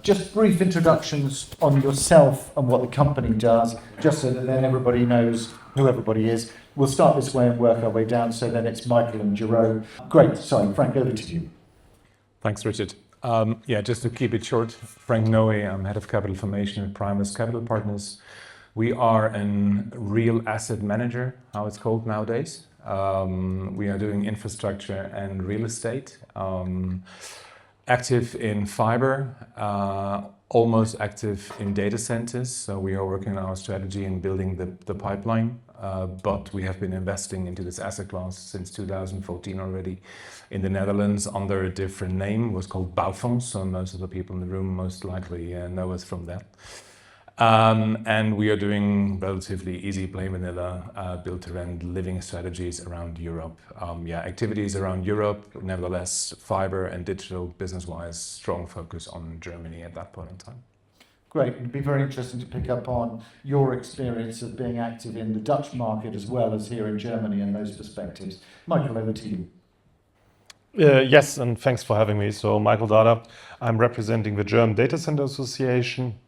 Just brief introductions on yourself and what the company does, just so that then everybody knows who everybody is. We'll start this way and work our way down, so then it's Michael and Jerome. Great. Sorry, Frank, over to you. Thanks, Richard. Just to keep it short, Frank Noe, I'm Head of Capital Formation at Primevest Capital Partners. We are a real asset manager, how it's called nowadays. We are doing infrastructure and real estate. Active in fiber, almost active in data centers. So we are working on our strategy and building the pipeline. But we have been investing into this asset class since 2014 already in the Netherlands under a different name. It was called Bouwfonds. So most of the people in the room most likely know us from that. And we are doing relatively easy plain vanilla build to rent living strategies around Europe. Activities around Europe, nevertheless fiber and digital business-wise, strong focus on Germany at that point in time. Great. It'd be very interesting to pick up on your experience of being active in the Dutch market as well as here in Germany and those perspectives. Michael, over to you. Yes, and thanks for having me. So Michael Dada, I'm representing the German Datacenter Association,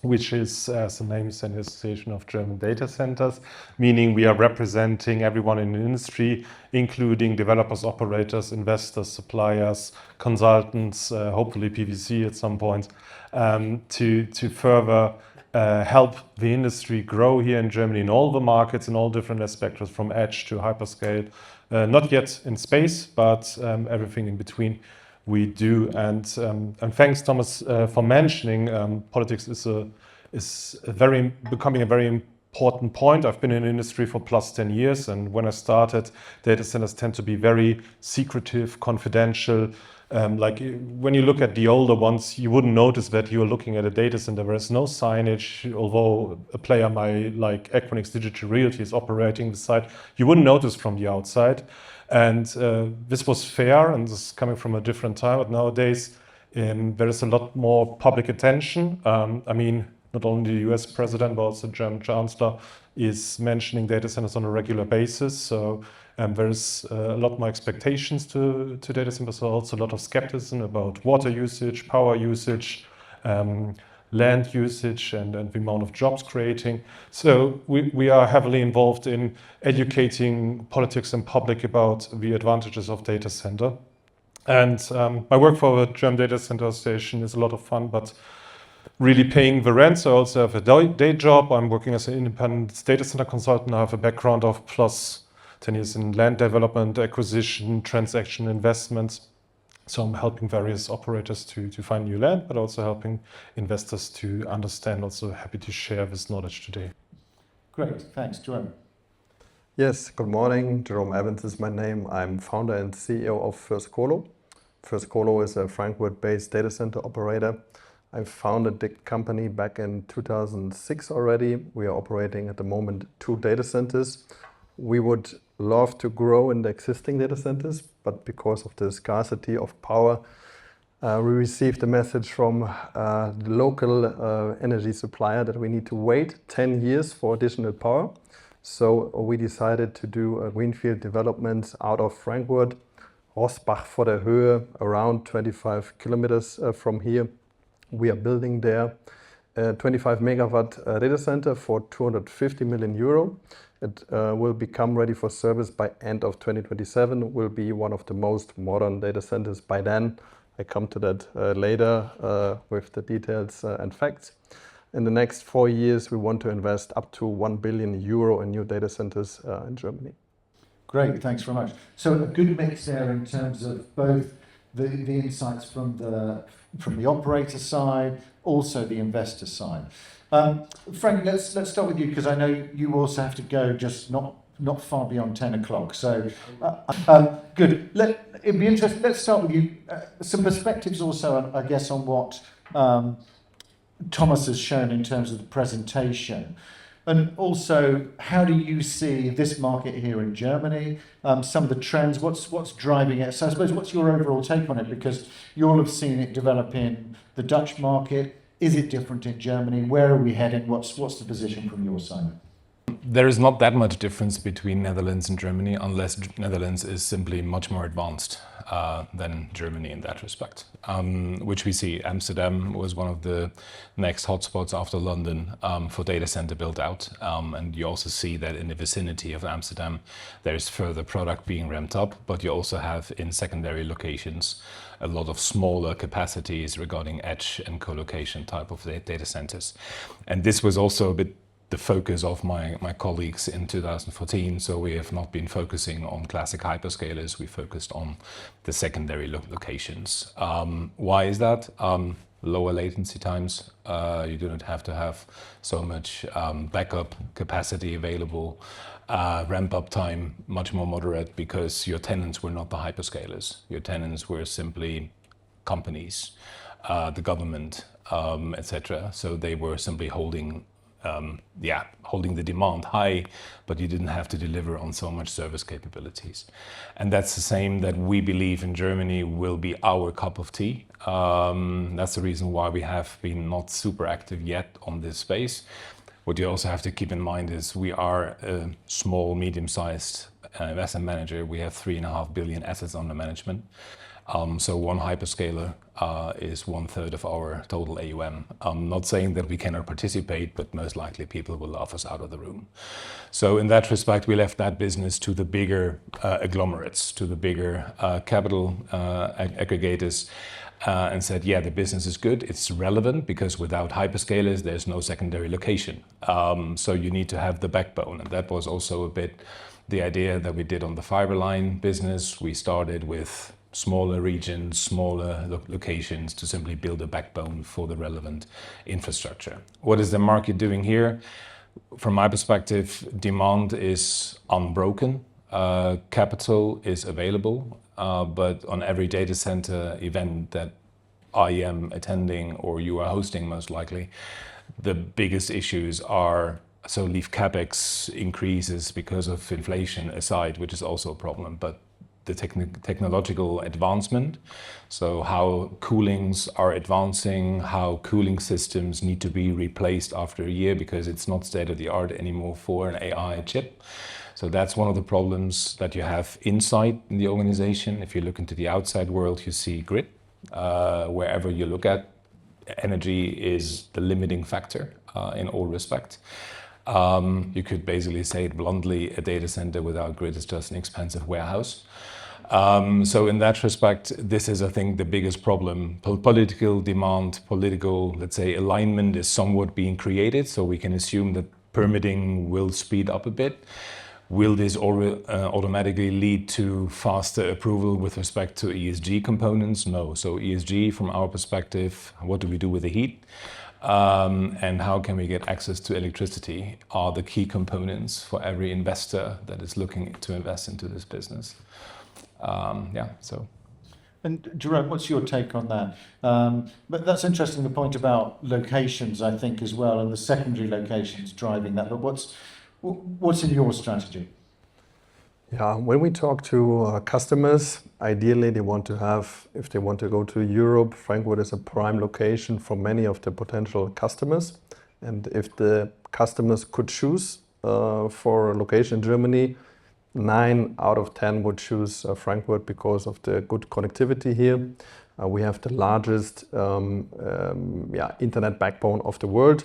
which is, as the name is, an association of German data centers, meaning we are representing everyone in the industry, including developers, operators, investors, suppliers, consultants, hopefully PVC at some point, to further help the industry grow here in Germany in all the markets, in all different aspects, from edge to hyperscale. Not yet in space, but everything in between. We do, and thanks, Thomas, for mentioning politics is becoming a very important point. I've been in the industry for plus 10 years, and when I started, data centers tend to be very secretive, confidential. Like when you look at the older ones, you wouldn't notice that you're looking at a data center. There is no signage, although a player like Equinix Digital Realty is operating the site, you wouldn't notice from the outside. And this was fair, and this is coming from a different time. But nowadays, there is a lot more public attention. Not only the US president, but also the German chancellor is mentioning data centers on a regular basis. So there's a lot more expectations to data centers, so also a lot of skepticism about water usage, power usage, land usage, and the amount of jobs creating. So we are heavily involved in educating politics and public about the advantages of data center. And my work for the German Data Center Association is a lot of fun, but really paying the rent. So I also have a day job. I'm working as an independent data center consultant. I have a background of plus 10 years in land development, acquisition, transaction, investments. So I'm helping various operators to find new land, but also helping investors to understand. Also happy to share this knowledge today. Great, thanks. Jerome. Yes, good morning. Jerome Evans is my name. I'm founder and CEO of firstcolo. firstcolo is a Frankfurt-based data center operator. I founded the company back in 2006 already. We are operating at the moment 2 data centers. We would love to grow in the existing data centers, but because of the scarcity of power, we received a message from the local energy supplier that we need to wait 10 years for additional power. So we decided to do a greenfield development out of Frankfurt, Rosbach vor der Höhe, around 25 kilometers from here. We are building there a 25 megawatt data center for 250 million euro. It will become ready for service by end of 2027. Will be one of the most modern data centers by then. I come to that later with the details and facts. In the next 4 years, we want to invest up to 1 billion euro in new data centers in Germany. Great, thanks very much. So a good mix there in terms of both the insights from the operator side, also the investor side. Frank, let's start with you, because I know you also have to go just not far beyond 10 o'clock. So good. It'd be interesting. Let's start with you. Some perspectives also, I guess, on what Thomas has shown in terms of the presentation. And also, how do you see this market here in Germany? Some of the trends, what's driving it? So I suppose, what's your overall take on it? Because you all have seen it develop in the Dutch market. Is it different in Germany? Where are we heading? What's the position from your side? There is not that much difference between Netherlands and Germany, unless Netherlands is simply much more advanced. than Germany in that respect, which we see. Amsterdam was one of the next hotspots after London for data center build out. And you also see that in the vicinity of Amsterdam, there is further product being ramped up, but you also have in secondary locations a lot of smaller capacities regarding edge and co-location type of data centers. And this was also a bit the focus of my colleagues in 2014. So we have not been focusing on classic hyperscalers. We focused on the secondary locations. Why is that? Lower latency times. You do not have to have so much backup capacity available. Ramp up time much more moderate because your tenants were not the hyperscalers. Your tenants were simply companies, the government, etc. So they were simply holding the demand high, but you didn't have to deliver on so much service capabilities. And that's the same that we believe in Germany will be our cup of tea. That's the reason why we have been not super active yet on this space. What you also have to keep in mind is we are a small, medium-sized investment manager. We have 3.5 billion assets under management. So one hyperscaler is 1/3 of our total AUM. I'm not saying that we cannot participate, but most likely people will laugh us out of the room. So in that respect, we left that business to the bigger agglomerates, to the bigger capital aggregators, and said, yeah, the business is good. It's relevant because without hyperscalers, there's no secondary location. So you need to have the backbone. And that was also a bit the idea that we did on the fiber line business. We started with smaller regions, smaller locations to simply build a backbone for the relevant infrastructure. What is the market doing here? From my perspective, demand is unbroken. Capital is available, but on every data center event that I am attending or you are hosting most likely, the biggest issues are so leave CapEx increases because of inflation aside, which is also a problem, but the technological advancement, so how coolings are advancing, how cooling systems need to be replaced after a year because it's not state of the art anymore for an AI chip. So that's one of the problems that you have inside in the organization. If you look into the outside world, you see grid. Wherever you look at, energy is the limiting factor in all respect. You could basically say it bluntly, a data center without grid is just an expensive warehouse. So in that respect, this is, I think, the biggest problem. Political demand, political, let's say, alignment is somewhat being created. So we can assume that permitting will speed up a bit. Will this automatically lead to faster approval with respect to ESG components? No. So ESG, from our perspective, what do we do with the heat? And how can we get access to electricity are the key components for every investor that is looking to invest into this business. And Jerome, what's your take on that? But that's interesting, the point about locations, I think, as well, and the secondary locations driving that. But what's in your strategy? Yeah, when we talk to customers, ideally they want to have, if they want to go to Europe, Frankfurt is a prime location for many of the potential customers. And if the customers could choose for a location in Germany, 9 out of 10 would choose Frankfurt because of the good connectivity here. We have the largest internet backbone of the world.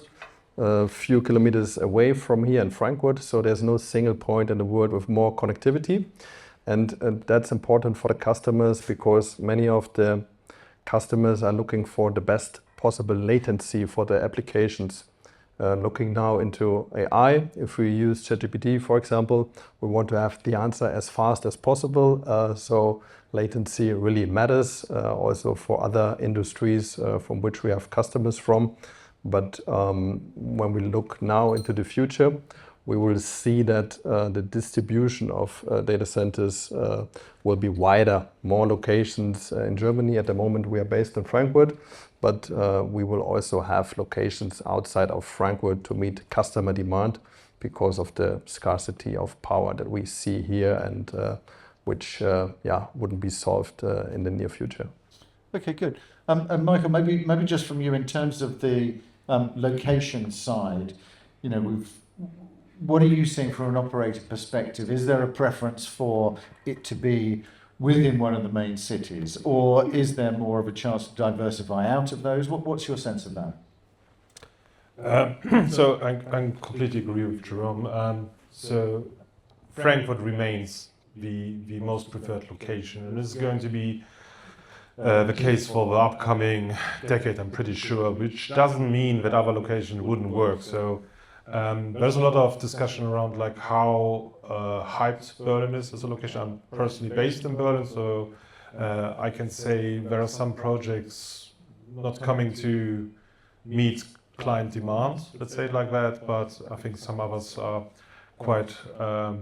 A few kilometers away from here in Frankfurt, so there's no single point in the world with more connectivity. And that's important for the customers because many of the customers are looking for the best possible latency for their applications. Looking now into AI, if we use ChatGPT, for example, we want to have the answer as fast as possible. So latency really matters also for other industries from which we have customers from. But when we look now into the future, we will see that the distribution of data centers will be wider, more locations in Germany. At the moment, we are based in Frankfurt, but we will also have locations outside of Frankfurt to meet customer demand because of the scarcity of power that we see here and which wouldn't be solved in the near future. Okay, good. And Michael, maybe just from you in terms of the location side, what are you seeing from an operator perspective? Is there a preference for it to be within one of the main cities, or is there more of a chance to diversify out of those? What's your sense of that? So I completely agree with Jerome. So Frankfurt remains the most preferred location, and this is going to be the case for the upcoming decade, I'm pretty sure, which doesn't mean that other locations wouldn't work. So there's a lot of discussion around like how hyped Berlin is as a location. I'm personally based in Berlin, so I can say there are some projects not coming to meet client demand, let's say it like that, but I think some others are quite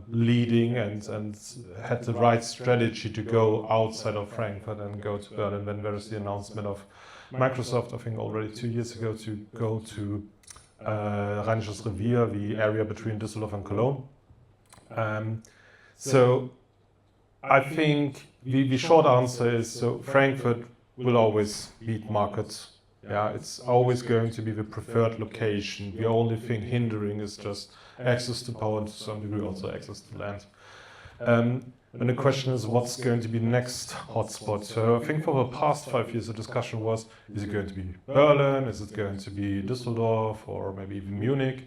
leading and had the right strategy to go outside of Frankfurt and go to Berlin. When there is the announcement of Microsoft, I think already 2 years ago, to go to Rheinisches Revier, the area between Düsseldorf and Cologne. So I think the short answer is, so Frankfurt will always beat markets. Yeah, it's always going to be the preferred location. The only thing hindering is just access to power and to some degree also access to land. And the question is, what's going to be the next hotspot? So I think for the past 5 years, the discussion was, is it going to be Berlin? Is it going to be Düsseldorf or maybe even Munich?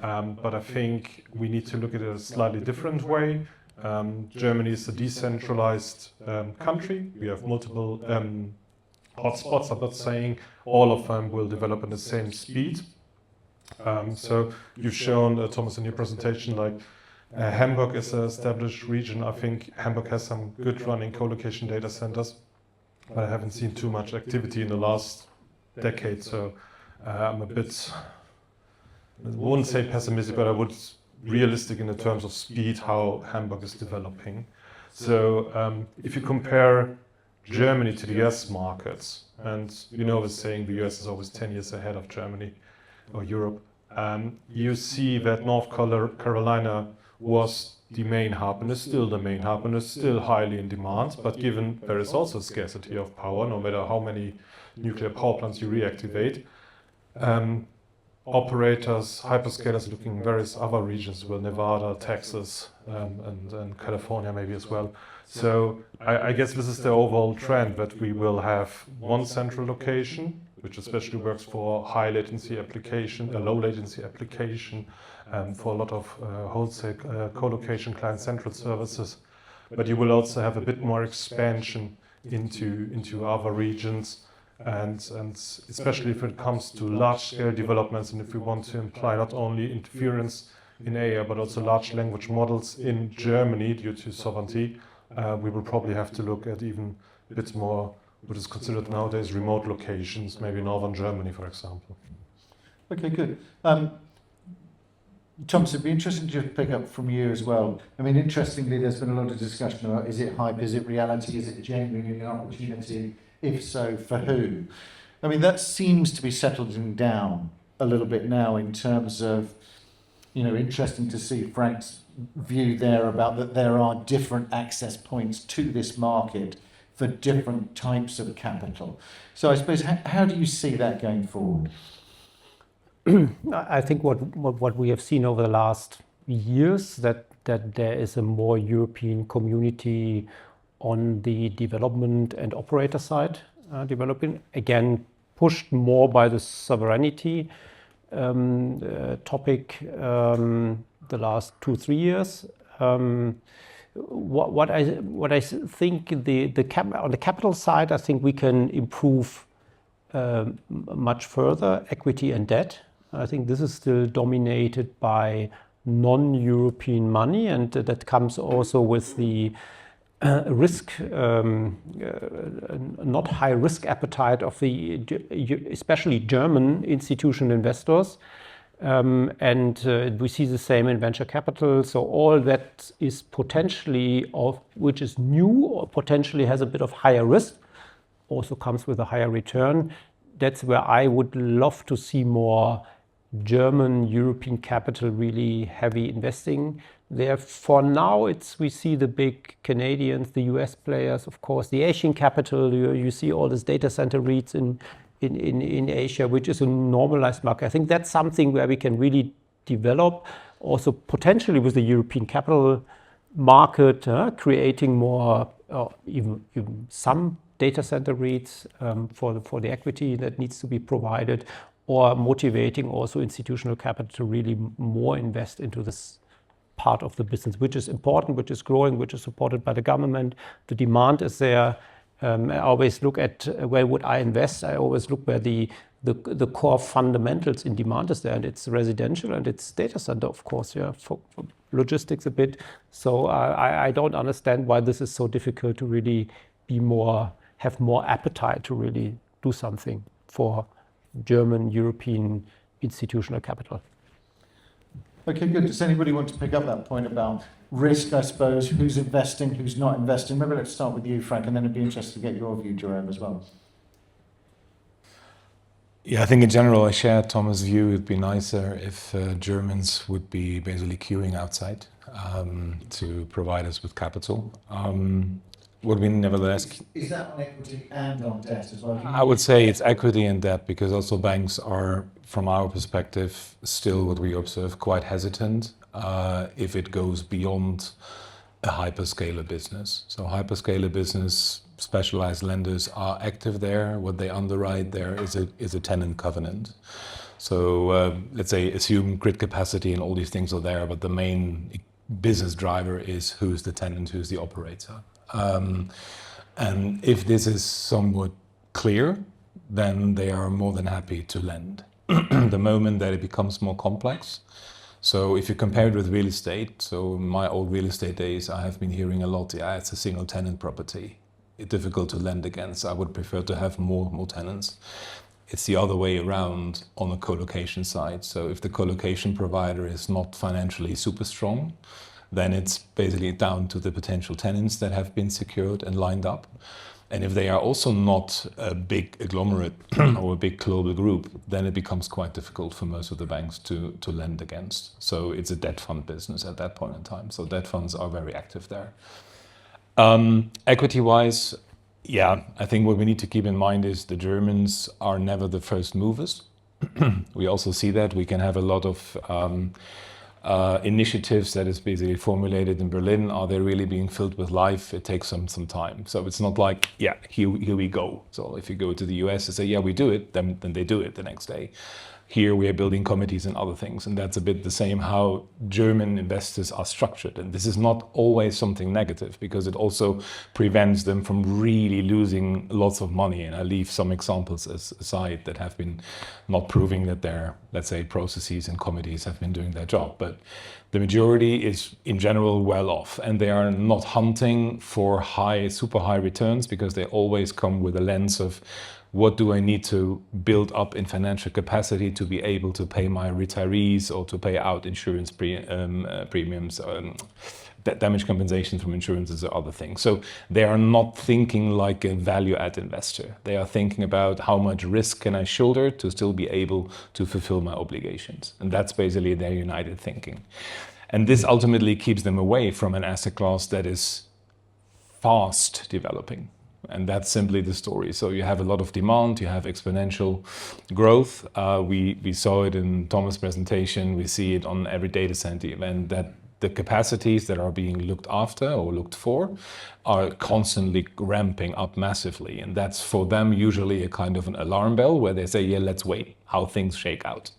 But I think we need to look at it a slightly different way. Germany is a decentralized country. We have multiple hotspots. I'm not saying all of them will develop at the same speed. So you've shown, Thomas, in your presentation, like Hamburg is an established region. I think Hamburg has some good running co-location data centers, but I haven't seen too much activity in the last decade. So I'm a bit, I wouldn't say pessimistic, but I would realistic in the terms of speed, how Hamburg is developing. So if you compare Germany to the US markets, and you know the saying, the US is always 10 years ahead of Germany or Europe, you see that North Carolina was the main hub and is still the main hub and is still highly in demand, but given there is also scarcity of power, no matter how many nuclear power plants you reactivate, operators, hyperscalers looking in various other regions, well, Nevada, Texas, and California maybe as well. So I guess this is the overall trend, that we will have one central location, which especially works for high latency application, a low latency application, for a lot of wholesale co-location client central services. But you will also have a bit more expansion into other regions. And especially if it comes to large-scale developments, and if we want to imply not only interference in AI, but also large language models in Germany due to sovereignty, we will probably have to look at even a bit more what is considered nowadays remote locations, maybe northern Germany, for example. Okay, good. Thomas, it'd be interesting to pick up from you as well. I mean, interestingly, there's been a lot of discussion about, is it hype, is it reality, is it genuinely an opportunity? If so, for who? I mean, that seems to be settling down a little bit now in terms of, you know, interesting to see Frank's view there about that there are different access points to this market for different types of capital. So I suppose, how do you see that going forward? I think what we have seen over the last years, that there is a more European community on the development and operator side, developing, again, pushed more by the sovereignty topic the last 2-3 years. What I think on the capital side, I think we can improve much further equity and debt. I think this is still dominated by non-European money, and that comes also with the risk, not high risk appetite of the especially German institutional investors. And we see the same in venture capital. So all that is potentially which is new or potentially has a bit of higher risk, also comes with a higher return. That's where I would love to see more German, European capital really heavy investing there. For now, we see the big Canadians, the US players, of course, the Asian capital. You see all this data center REITs in Asia, which is a normalized market. I think that's something where we can really develop, also potentially with the European capital market, creating more even some data center REITs for the equity that needs to be provided, or motivating also institutional capital to really more invest into this part of the business, which is important, which is growing, which is supported by the government. The demand is there. I always look at where would I invest. I always look where the core fundamentals in demand is there, and it's residential and it's data center, of course, yeah, for logistics a bit. So I don't understand why this is so difficult to really have more appetite to really do something for German, European institutional capital. Okay, good. Does anybody want to pick up that point about risk, I suppose, who's investing, who's not investing? Maybe let's start with you, Frank, and then it'd be interesting to get your view, Jerome, as well. Yeah, I think in general I share Thomas' view. It'd be nicer if Germans would be basically queuing outside to provide us with capital. What we nevertheless... Is that on equity and on debt as well? I would say it's equity and debt, because also banks are, from our perspective, still what we observe quite hesitant if it goes beyond a hyperscaler business. So hyperscaler business, specialized lenders are active there. What they underwrite there is a tenant covenant. So let's say assume grid capacity and all these things are there, but the main business driver is who's the tenant, who's the operator. And if this is somewhat clear, then they are more than happy to lend. The moment that it becomes more complex. So if you compare it with real estate, so in my old real estate days, I have been hearing a lot, yeah, it's a single tenant property. It's difficult to lend against. I would prefer to have more tenants. It's the other way around on the co-location side. So if the co-location provider is not financially super strong, then it's basically down to the potential tenants that have been secured and lined up. And if they are also not a big agglomerate or a big global group, then it becomes quite difficult for most of the banks to lend against. So it's a debt fund business at that point in time. So debt funds are very active there. Equity-wise, yeah, I think what we need to keep in mind is the Germans are never the first movers. We also see that. We can have a lot of initiatives that is basically formulated in Berlin. Are they really being filled with life? It takes some time. So it's not like, yeah, here we go. So if you go to the US and say, yeah, we do it, then they do it the next day. Here we are building committees and other things. And that's a bit the same how German investors are structured. And this is not always something negative, because it also prevents them from really losing lots of money. And I leave some examples aside that have been not proving that their, let's say, processes and committees have been doing their job. But the majority is in general well off, and they are not hunting for super high returns, because they always come with a lens of, what do I need to build up in financial capacity to be able to pay my retirees or to pay out insurance premiums, damage compensation from insurances or other things. So they are not thinking like a value-add investor. They are thinking about how much risk can I shoulder to still be able to fulfill my obligations. And that's basically their united thinking. And this ultimately keeps them away from an asset class that is fast developing. And that's simply the story. So you have a lot of demand, you have exponential growth. We saw it in Thomas' presentation, we see it on every data center event, that the capacities that are being looked after or looked for are constantly ramping up massively. And that's for them usually a kind of an alarm bell where they say, yeah, let's wait how things shake out.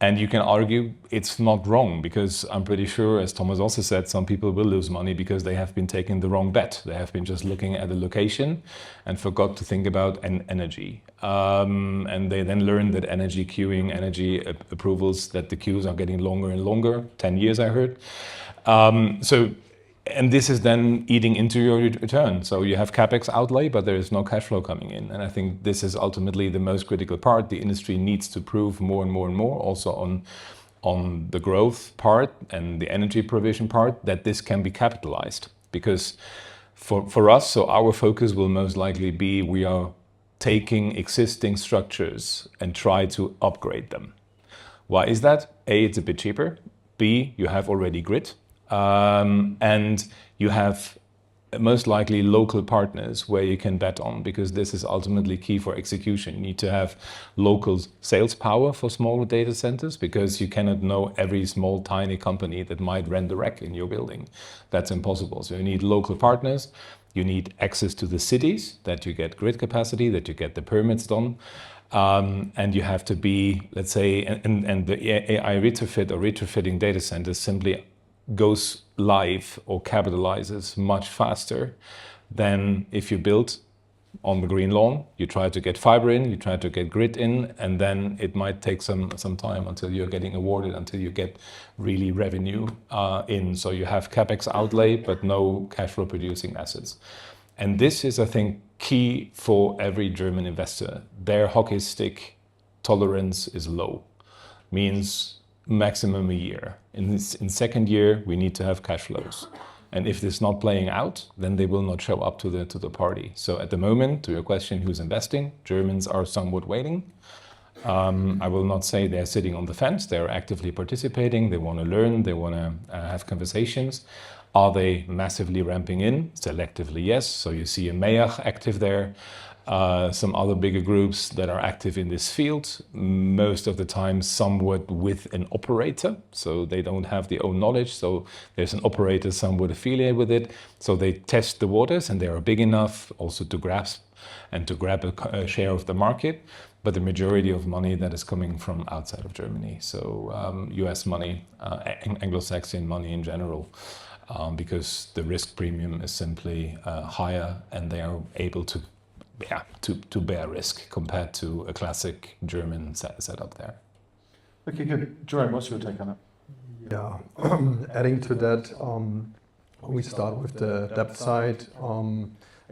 And you can argue it's not wrong, because I'm pretty sure, as Thomas also said, some people will lose money because they have been taking the wrong bet. They have been just looking at the location and forgot to think about energy. And they then learned that energy queuing, energy approvals, that the queues are getting longer and longer, 10 years I heard. And this is then eating into your return. So you have capex outlay, but there is no cash flow coming in. And I think this is ultimately the most critical part. The industry needs to prove more and more and more, also on the growth part and the energy provision part, that this can be capitalized. Because for us, so our focus will most likely be, we are taking existing structures and try to upgrade them. Why is that? A, it's a bit cheaper. B, you have already grid. And you have most likely local partners where you can bet on, because this is ultimately key for execution. You need to have local sales power for smaller data centers, because you cannot know every small tiny company that might rent a rack in your building. That's impossible. So you need local partners. You need access to the cities, that you get grid capacity, that you get the permits done. And you have to be, let's say, and the AI retrofit or retrofitting data centers simply goes live or capitalizes much faster than if you build on the green lawn. You try to get fiber in, you try to get grid in, and then it might take some time until you're getting awarded, until you get really revenue in. So you have capex outlay, but no cash flow producing assets. And this is, I think, key for every German investor. Their hockey stick tolerance is low, means maximum a year. In second year, we need to have cash flows. And if this is not playing out, then they will not show up to the party. So at the moment, to your question, who's investing? Germans are somewhat waiting. I will not say they're sitting on the fence. They're actively participating. They want to learn. They want to have conversations. Are they massively ramping in? Selectively, yes. So you see a MEAG active there. Some other bigger groups that are active in this field, most of the time somewhat with an operator, so they don't have their own knowledge, so there's an operator somewhat affiliated with it, so they test the waters and they are big enough also to grasp and to grab a share of the market, but the majority of money that is coming from outside of Germany, so US money, Anglo-Saxon money in general. Because the risk premium is simply higher and they are able to bear risk compared to a classic German setup there. Okay, good. Jerome, what's your take on that? Yeah, adding to that, we start with the debt side.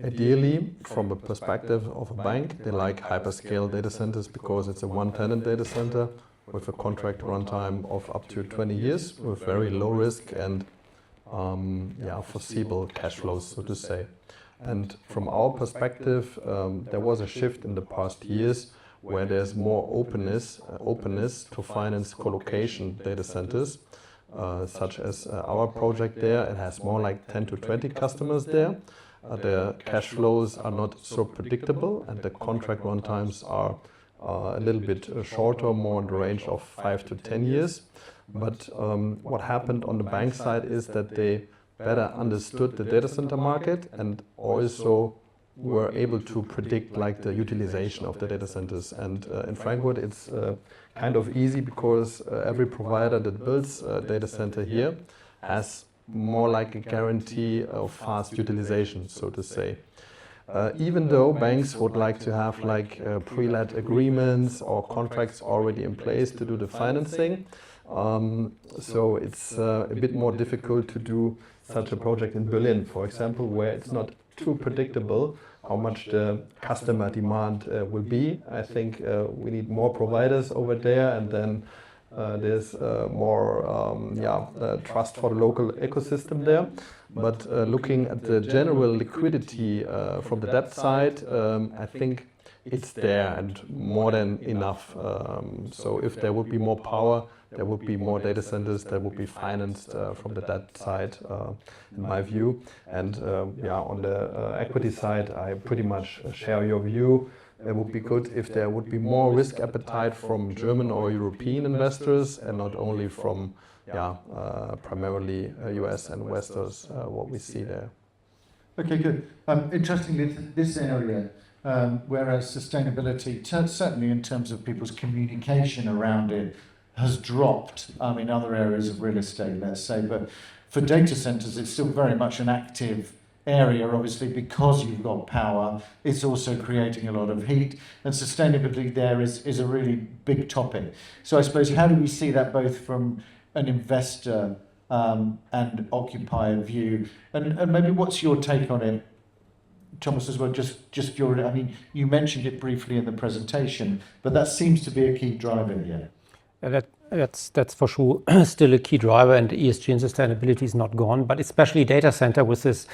Ideally, from the perspective of a bank, they like hyperscale data centers because it's a one-tenant data center with a contract runtime of up to 20 years with very low risk and foreseeable cash flows, so to say. And from our perspective, there was a shift in the past years where there's more openness to finance colocation data centers, such as our project there. It has more like 10 to 20 customers there. The cash flows are not so predictable and the contract run times are a little bit shorter, more in the range of 5 to 10 years. But what happened on the bank side is that they better understood the data center market and also were able to predict like the utilization of the data centers. And in Frankfurt, it's kind of easy because every provider that builds a data center here has more like a guarantee of fast utilization, so to say. Even though banks would like to have like pre-let agreements or contracts already in place to do the financing, so it's a bit more difficult to do such a project in Berlin, for example, where it's not too predictable how much the customer demand will be. I think we need more providers over there, and then there's more trust for the local ecosystem there. But looking at the general liquidity from the debt side, I think it's there and more than enough. So if there would be more power, there would be more data centers that would be financed from the debt side, in my view. And on the equity side, I pretty much share your view. It would be good if there would be more risk appetite from German or European investors and not only from primarily US investors, what we see there. Okay, good. Interestingly, this area, whereas sustainability, certainly in terms of people's communication around it, has dropped in other areas of real estate, let's say, but for data centers, it's still very much an active area, obviously, because you've got power. It's also creating a lot of heat, and sustainability there is a really big topic. So I suppose, how do we see that both from an investor and occupier view, and maybe what's your take on it, Thomas, as well? Just your, I mean, you mentioned it briefly in the presentation, but that seems to be a key driver here. That's for sure still a key driver, and ESG and sustainability is not gone, but especially data center with this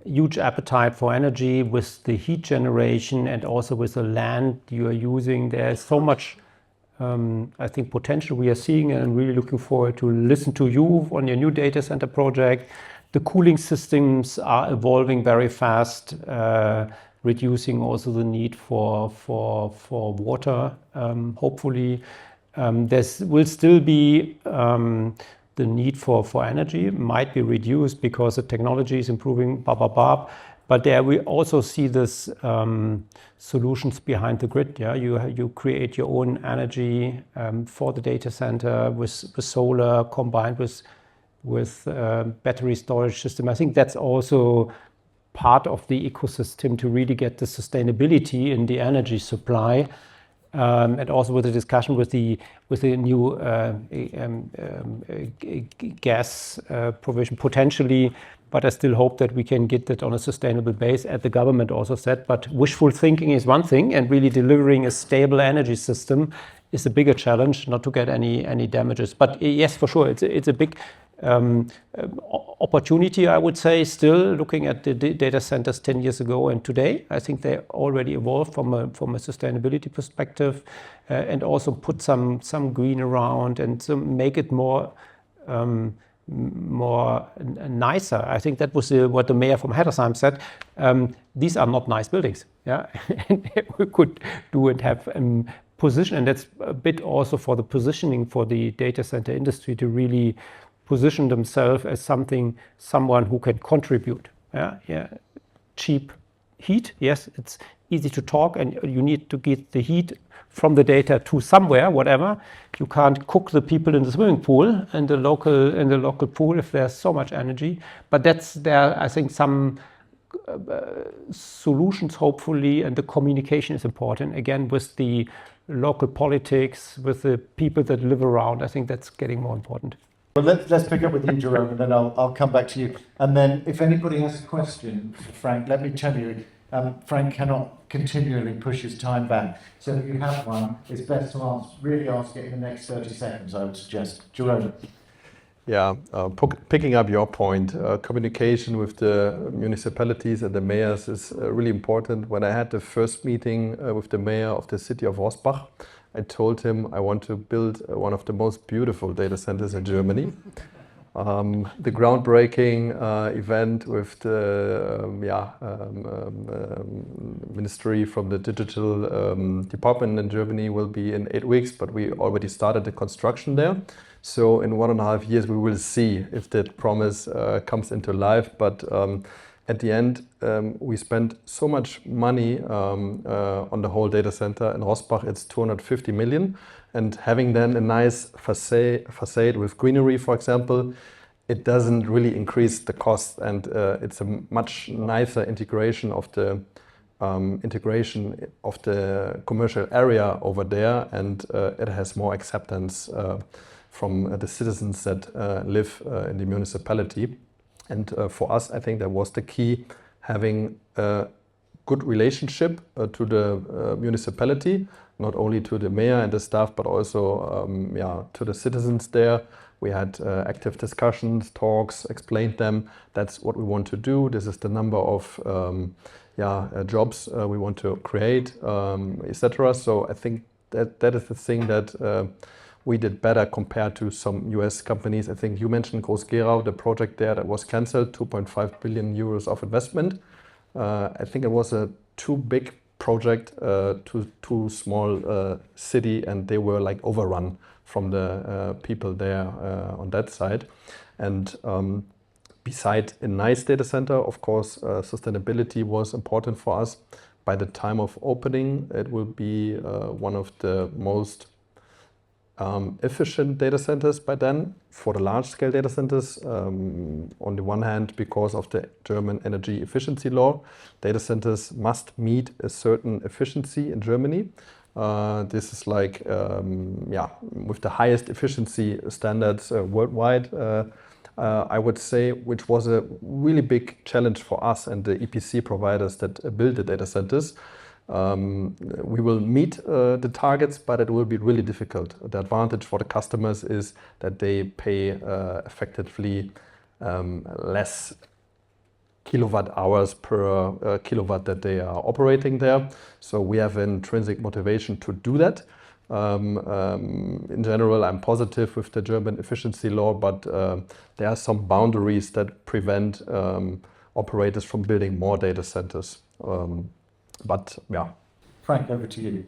huge appetite for energy, with the heat generation, and also with the land you are using. There's so much, I think, potential we are seeing, and I'm really looking forward to listen to you on your new data center project. The cooling systems are evolving very fast, reducing also the need for water, hopefully. There will still be the need for energy, might be reduced because the technology is improving, But there we also see this solutions behind the grid. Yeah, you create your own energy for the data center with solar combined with battery storage system. I think that's also part of the ecosystem to really get the sustainability in the energy supply. And also with the discussion with the new gas provision potentially, but I still hope that we can get that on a sustainable base, as the government also said. But wishful thinking is one thing, and really delivering a stable energy system is a bigger challenge, not to get any damages. But yes, for sure, it's a big opportunity, I would say, still looking at the data centers 10 years ago and today. I think they already evolved from a sustainability perspective, and also put some green around and make it more nicer. I think that was what the mayor from Hattersheim said. These are not nice buildings. Yeah, we could do and have position, and that's a bit also for the positioning for the data center industry to really position themselves as someone who can contribute. Yeah. Cheap heat. Yes, it's easy to talk, and you need to get the heat from the data to somewhere, whatever. You can't cook the people in the swimming pool in the local pool if there's so much energy. But I think some solutions, hopefully, and the communication is important. Again, with the local politics, with the people that live around, I think that's getting more important. Well, let's pick up with you, Jerome, and then I'll come back to you. And then if anybody has a question for Frank, let me tell you, Frank cannot continually push his time back. So if you have one, it's best to really ask it in the next 30 seconds, I would suggest. Jerome. Yeah, picking up your point, communication with the municipalities and the mayors is really important. When I had the first meeting with the mayor of the city of Rossbach, I told him I want to build one of the most beautiful data centers in Germany. The groundbreaking event with the ministry from the digital department in Germany will be in 8 weeks, but we already started the construction there. So in 1.5 years we will see if that promise comes into life. But at the end, we spent so much money on the whole data center. In Rossbach, it's 250 million. And having then a nice facade with greenery, for example, it doesn't really increase the cost. And it's a much nicer integration of the commercial area over there. And it has more acceptance from the citizens that live in the municipality. And for us, I think that was the key, having a good relationship to the municipality, not only to the mayor and the staff, but also to the citizens there. We had active discussions, talks, explained them, that's what we want to do. This is the number of jobs we want to create, etc. So I think that is the thing that we did better compared to some US companies. I think you mentioned Groß-Gerau, the project there that was cancelled, 2.5 billion euros of investment. I think it was a too big project, too small city, and they were like overrun from the people there on that side. And beside a nice data center, of course, sustainability was important for us. By the time of opening, it will be one of the most efficient data centers by then for the large-scale data centers. On the one hand, because of the German energy efficiency law, data centers must meet a certain efficiency in Germany. This is like, with the highest efficiency standards worldwide, I would say, which was a really big challenge for us and the EPC providers that build the data centers. We will meet the targets, but it will be really difficult. The advantage for the customers is that they pay effectively less kilowatt hours per kilowatt that they are operating there. So we have intrinsic motivation to do that. In general, I'm positive with the German efficiency law, but there are some boundaries that prevent operators from building more data centers. Frank, over to you.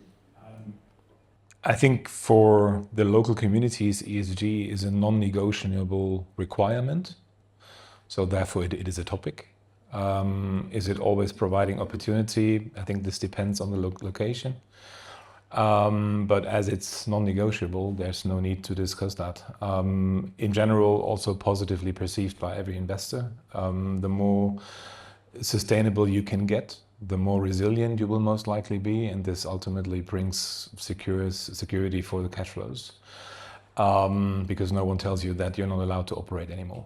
I think for the local communities, ESG is a non-negotiable requirement. So therefore it is a topic. Is it always providing opportunity? I think this depends on the location. But as it's non-negotiable, there's no need to discuss that. In general, also positively perceived by every investor. The more sustainable you can get, the more resilient you will most likely be, and this ultimately brings security for the cash flows. Because no one tells you that you're not allowed to operate anymore,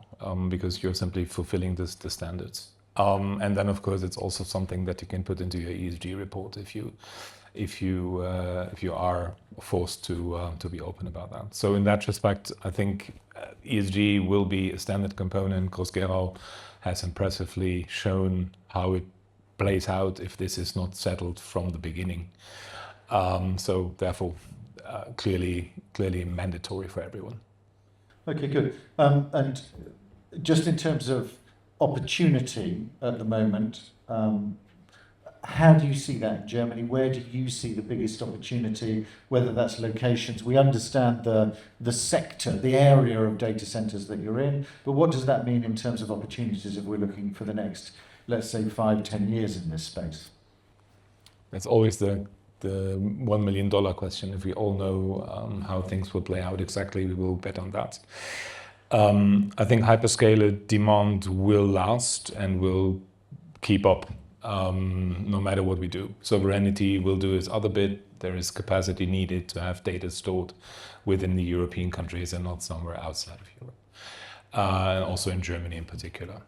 because you're simply fulfilling the standards. And then, of course, it's also something that you can put into your ESG report if you are forced to be open about that. So in that respect, I think ESG will be a standard component. Groß-Gerau has impressively shown how it plays out if this is not settled from the beginning. So therefore, clearly mandatory for everyone. Okay, good. And just in terms of opportunity at the moment, how do you see that in Germany? Where do you see the biggest opportunity, whether that's locations? We understand the sector, the area of data centers that you're in, but what does that mean in terms of opportunities if we're looking for the next, let's say, 5-10 years in this space? That's always the $1 million question. If we all know how things will play out exactly, we will bet on that. I think hyperscaler demand will last and will keep up no matter what we do. Sovereignty will do its other bit. There is capacity needed to have data stored within the European countries and not somewhere outside of Europe. And also in Germany in particular.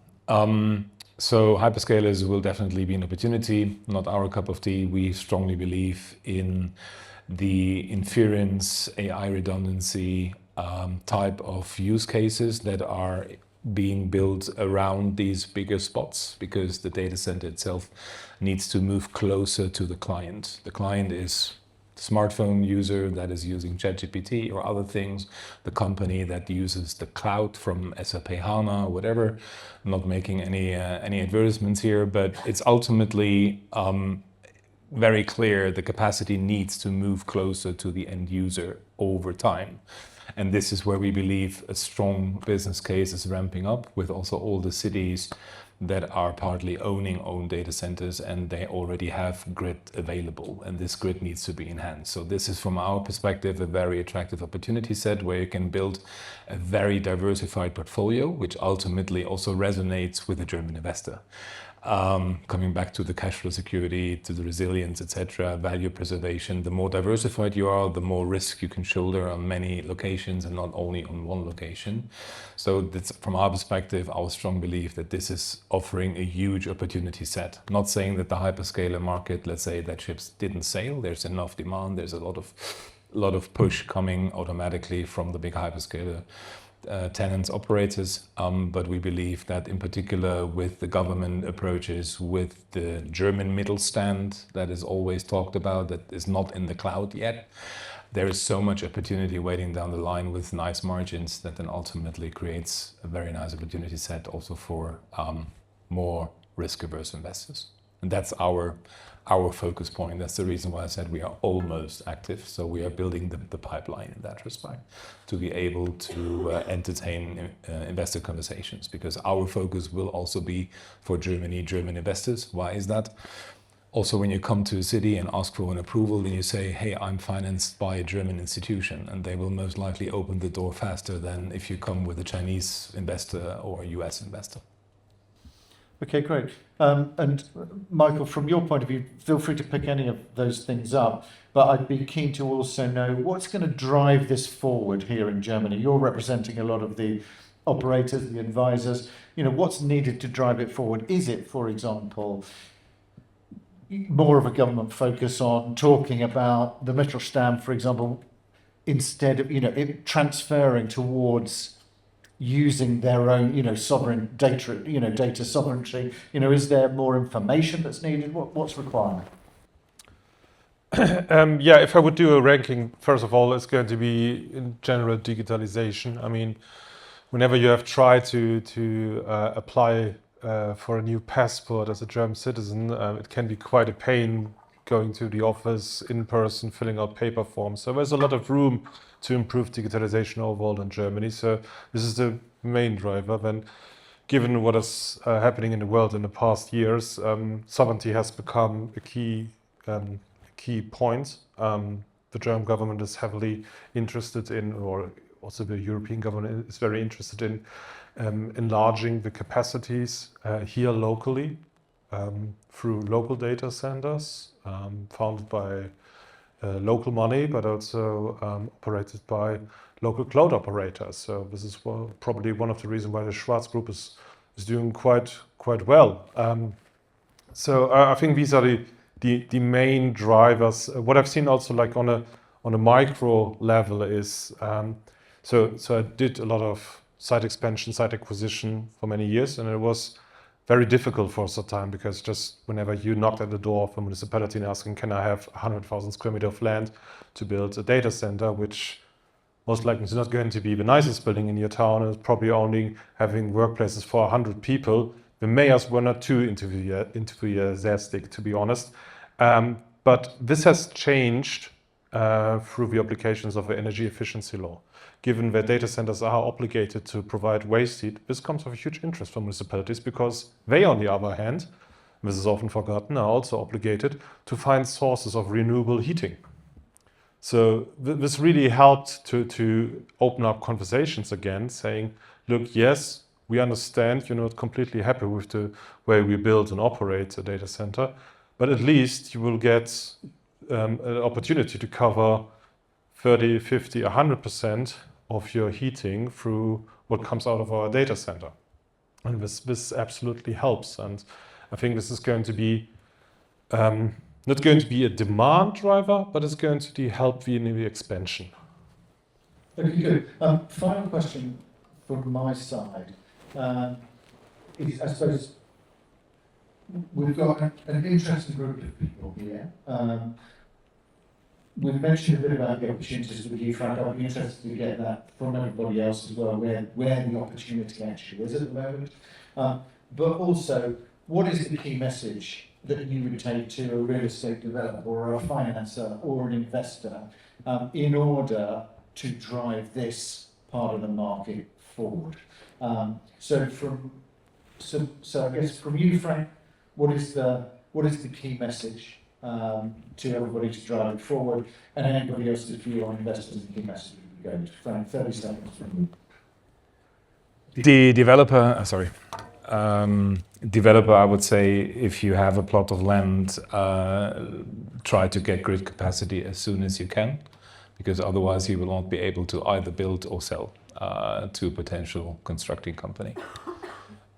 So hyperscalers will definitely be an opportunity, not our cup of tea. We strongly believe in the inference, AI redundancy type of use cases that are being built around these bigger spots, because the data center itself needs to move closer to the client. The client is the smartphone user that is using ChatGPT or other things, the company that uses the cloud from SAP HANA, whatever. I'm not making any advertisements here, but it's ultimately very clear the capacity needs to move closer to the end user over time. And this is where we believe a strong business case is ramping up, with also all the cities that are partly owning own data centers, and they already have grid available, and this grid needs to be enhanced. So this is, from our perspective, a very attractive opportunity set where you can build a very diversified portfolio, which ultimately also resonates with the German investor. Coming back to the cash flow security, to the resilience, etc., value preservation, the more diversified you are, the more risk you can shoulder on many locations and not only on one location. So that's, from our perspective, our strong belief that this is offering a huge opportunity set. I'm not saying that the hyperscaler market, let's say that ships didn't sail, there's enough demand, there's a lot of push coming automatically from the big hyperscaler tenants, operators, but we believe that in particular with the government approaches, with the German Mittelstand that is always talked about, that is not in the cloud yet, there is so much opportunity waiting down the line with nice margins that then ultimately creates a very nice opportunity set also for more risk-averse investors. And that's our focus point. That's the reason why I said we are almost active. So we are building the pipeline in that respect to be able to entertain investor conversations, because our focus will also be for Germany, German investors. Why is that? Also, when you come to a city and ask for an approval, then you say, hey, I'm financed by a German institution, and they will most likely open the door faster than if you come with a Chinese investor or a US investor. Okay, great. And Michael, from your point of view, feel free to pick any of those things up, but I'd be keen to also know what's going to drive this forward here in Germany. You're representing a lot of the operators, the advisors. You know, what's needed to drive it forward? Is it, for example, more of a government focus on talking about the Mittelstand, for example, instead of, it transferring towards using their own, sovereign data, data sovereignty? Is there more information that's needed? What's required? If I would do a ranking, first of all, it's going to be in general digitalization. I mean, whenever you have tried to apply for a new passport as a German citizen, it can be quite a pain going to the office in person, filling out paper forms. So there's a lot of room to improve digitalization overall in Germany. So this is the main driver. Then given what is happening in the world in the past years, sovereignty has become a key point. The German government is heavily interested in, or also the European government is very interested in enlarging the capacities here locally through local data centers founded by local money, but also operated by local cloud operators. So this is probably one of the reasons why the Schwarz Group is doing quite well. So I think these are the main drivers. What I've seen also, like on a micro level, is so I did a lot of site expansion, site acquisition for many years, and it was very difficult for some time, because just whenever you knocked at the door of a municipality and asking, can I have 100,000 square meters of land to build a data center, which most likely is not going to be the nicest building in your town, and it's probably only having workplaces for 100 people. The mayors were not too enthusiastic, to be honest. But this has changed through the applications of the energy efficiency law. Given that data centers are obligated to provide waste heat, this comes with a huge interest from municipalities, because they, on the other hand, this is often forgotten, are also obligated to find sources of renewable heating. So this really helped to open up conversations again, saying, look, yes, we understand you're not completely happy with the way we build and operate a data center, but at least you will get an opportunity to cover 30, 50, 100% of your heating through what comes out of our data center. And this absolutely helps. And I think this is going to be not going to be a demand driver, but it's going to help in the expansion. Okay, good. Final question from my side is, I suppose, we've got an interesting group of people here. We've mentioned a bit about the opportunities with you, Frank. I'd be interested to get that from everybody else as well, where the opportunity actually is at the moment. But also, what is the key message that you would take to a real estate developer or a financer or an investor in order to drive this part of the market forward? So I guess from you, Frank, what is the key message to everybody to drive it forward, and anybody else's view on investors and key message would be going? Frank, 30 seconds from you. The developer, developer, I would say, if you have a plot of land, try to get grid capacity as soon as you can, because otherwise you will not be able to either build or sell to a potential constructing company.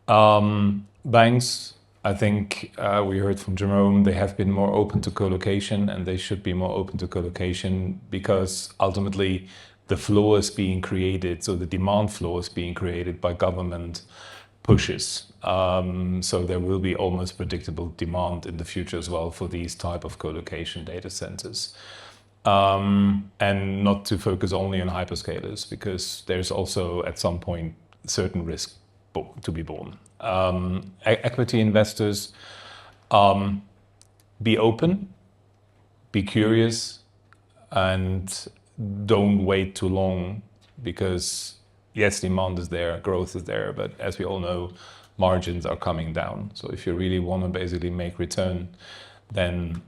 Banks, I think we heard from Jerome, they have been more open to co-location, and they should be more open to co-location, because ultimately the floor is being created, so the demand floor is being created by government pushes. So there will be almost predictable demand in the future as well for these type of co-location data centers. And not to focus only on hyperscalers, because there's also at some point certain risk to be borne. Equity investors, be open, be curious, and don't wait too long, because yes, demand is there, growth is there, but as we all know, margins are coming down. So if you really want to basically make return, then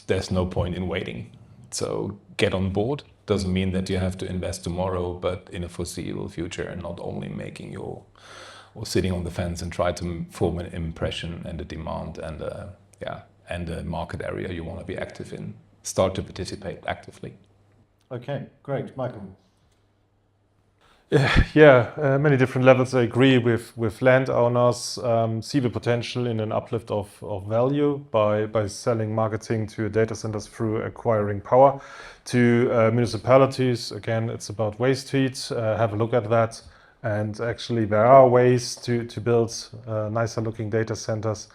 there's no point in waiting. So get on board. Doesn't mean that you have to invest tomorrow, but in a foreseeable future, and not only making or sitting on the fence and try to form an impression and a demand and a market area you want to be active in. Start to participate actively. Okay, great. Michael. Many different levels. I agree with landowners, see the potential in an uplift of value by selling marketing to data centers through acquiring power. To municipalities, again, it's about waste heat. Have a look at that. And actually there are ways to build nicer looking data centers.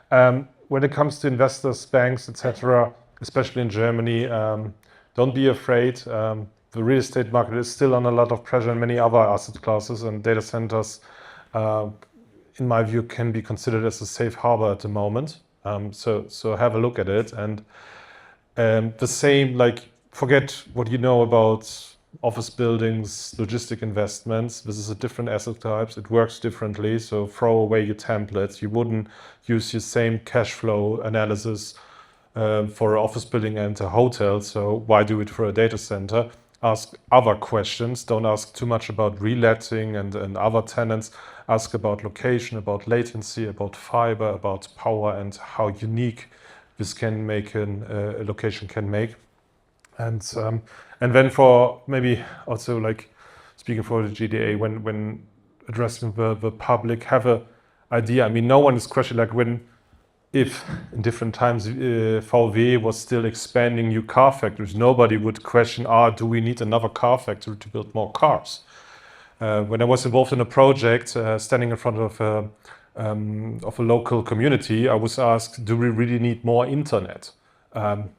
When it comes to investors, banks, etc., especially in Germany, don't be afraid. The real estate market is still under a lot of pressure in many other asset classes, and data centers, in my view, can be considered as a safe harbor at the moment. So have a look at it. And the same, like, forget what you know about office buildings, logistic investments. This is a different asset types. It works differently. So throw away your templates. You wouldn't use your same cash flow analysis for an office building and a hotel. So why do it for a data center? Ask other questions. Don't ask too much about reletting and other tenants. Ask about location, about latency, about fiber, about power, and how unique this can make a location can make. And then for maybe also like speaking for the GDA, when addressing the public, have a idea. I mean, no one is questioning like if in different times VW was still expanding new car factories, nobody would question, do we need another car factory to build more cars? When I was involved in a project, standing in front of a local community, I was asked, do we really need more internet? I'm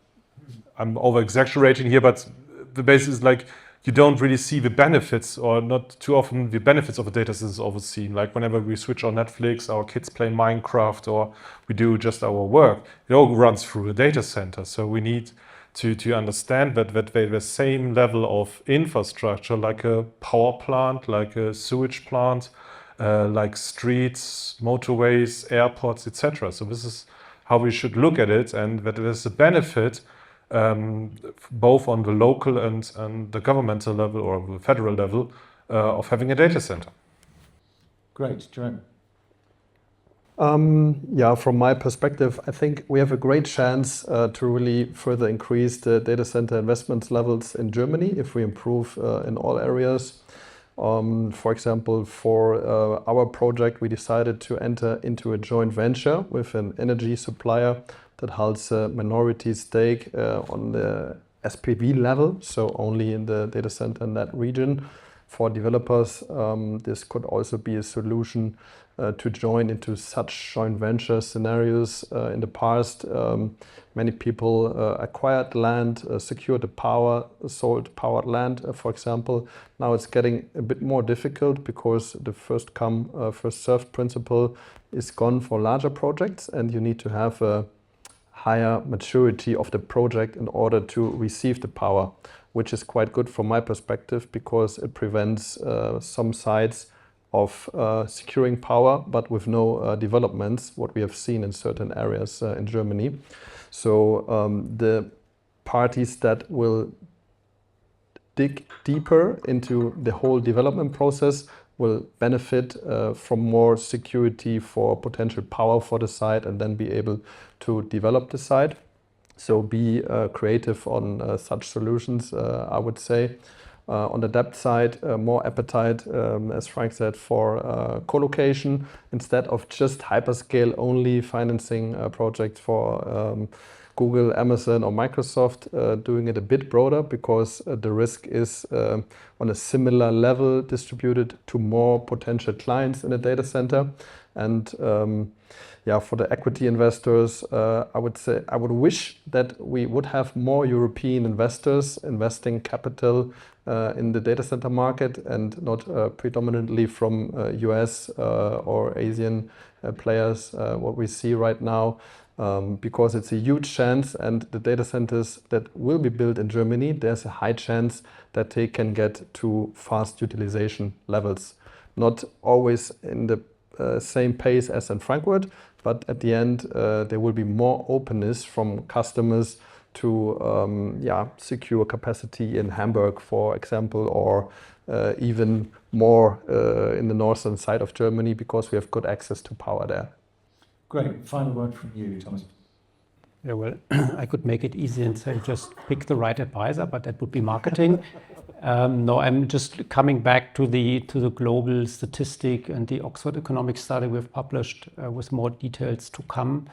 over-exaggerating here, but the basis is like, you don't really see the benefits, or not too often the benefits of a data center is overseen. Like whenever we switch on Netflix, our kids play Minecraft, or we do just our work, it all runs through a data center. So we need to understand that the same level of infrastructure, like a power plant, like a sewage plant, like streets, motorways, airports, etc. So this is how we should look at it, and that there's a benefit both on the local and the governmental level or the federal level of having a data center. Great, Jerome. From my perspective, I think we have a great chance to really further increase the data center investment levels in Germany if we improve in all areas. For example, for our project, we decided to enter into a joint venture with an energy supplier that holds a minority stake on the SPV level, so only in the data center in that region. For developers, this could also be a solution to join into such joint venture scenarios. In the past, many people acquired land, secured the power, sold powered land, for example. Now it's getting a bit more difficult because the first come, first served principle is gone for larger projects, and you need to have a higher maturity of the project in order to receive the power, which is quite good from my perspective because it prevents some sites of securing power but with no developments, what we have seen in certain areas in Germany. So the parties that will dig deeper into the whole development process will benefit from more security for potential power for the site and then be able to develop the site. So be creative on such solutions, I would say. On the debt side, more appetite, as Frank said, for co-location instead of just hyperscale only financing projects for Google, Amazon or Microsoft, doing it a bit broader because the risk is on a similar level distributed to more potential clients in a data center. And for the equity investors, I would say I would wish that we would have more European investors investing capital in the data center market and not predominantly from US or Asian players, what we see right now. Because it's a huge chance, and the data centers that will be built in Germany, there's a high chance that they can get to fast utilization levels. Not always in the same pace as in Frankfurt, but at the end there will be more openness from customers to secure capacity in Hamburg, for example, or even more in the northern side of Germany because we have good access to power there. Great. Final word from you, Thomas. Yeah, well, I could make it easy and say just pick the right advisor, but that would be marketing. No, I'm just coming back to the global statistic and the Oxford Economic Study we've published with more details to come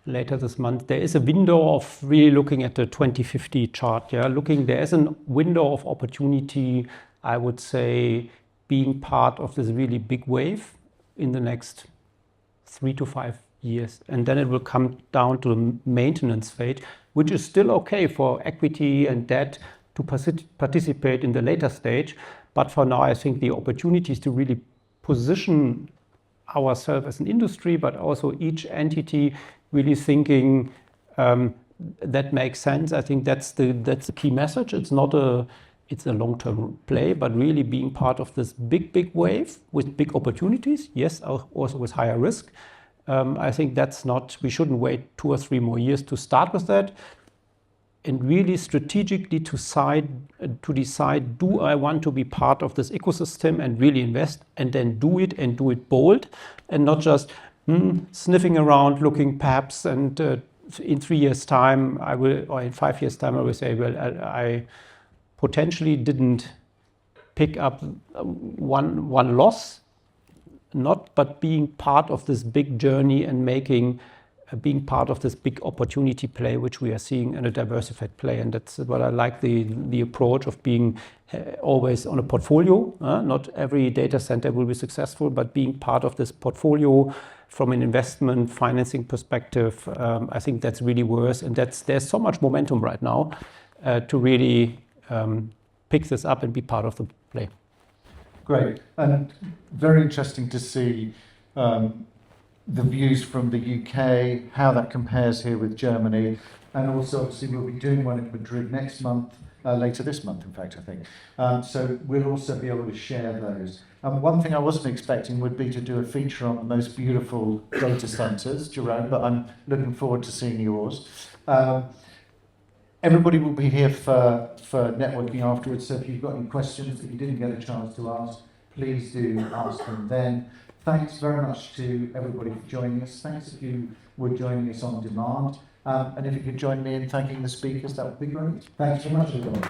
later this month. There is a window of really looking at the 2050 chart. Yeah, there is a window of opportunity, I would say, being part of this really big wave in the next 3 to 5 years, and then it will come down to the maintenance phase, which is still okay for equity and debt to participate in the later stage. But for now, I think the opportunity is to really position ourselves as an industry, but also each entity really thinking that makes sense. I think that's the key message. It's not it's a long-term play, but really being part of this big wave with big opportunities, yes, also with higher risk. I think that's not, we shouldn't wait 2 or 3 more years to start with that, and really strategically to decide, do I want to be part of this ecosystem and really invest, and then do it and do it bold, and not just sniffing around, looking perhaps, and in 3 years' time, I will, or in 5 years' time, I will say, well, I potentially didn't pick up one loss, but being part of this big journey and being part of this big opportunity play, which we are seeing in a diversified play. And that's what I like, the approach of being always on a portfolio. Not every data center will be successful, but being part of this portfolio from an investment financing perspective, I think that's really worth. And there's so much momentum right now to really pick this up and be part of the play. Great, and very interesting to see the views from the UK, how that compares here with Germany, and also obviously we'll be doing one in Madrid next month, later this month in fact I think. So we'll also be able to share those. One thing I wasn't expecting would be to do a feature on the most beautiful data centers, Jerome, but I'm looking forward to seeing yours. Everybody will be here for networking afterwards, so if you've got any questions that you didn't get a chance to ask, please do ask them then. Thanks very much to everybody for joining us. Thanks if you were joining us on demand. And if you could join me in thanking the speakers, that would be great. Thanks very much, everyone.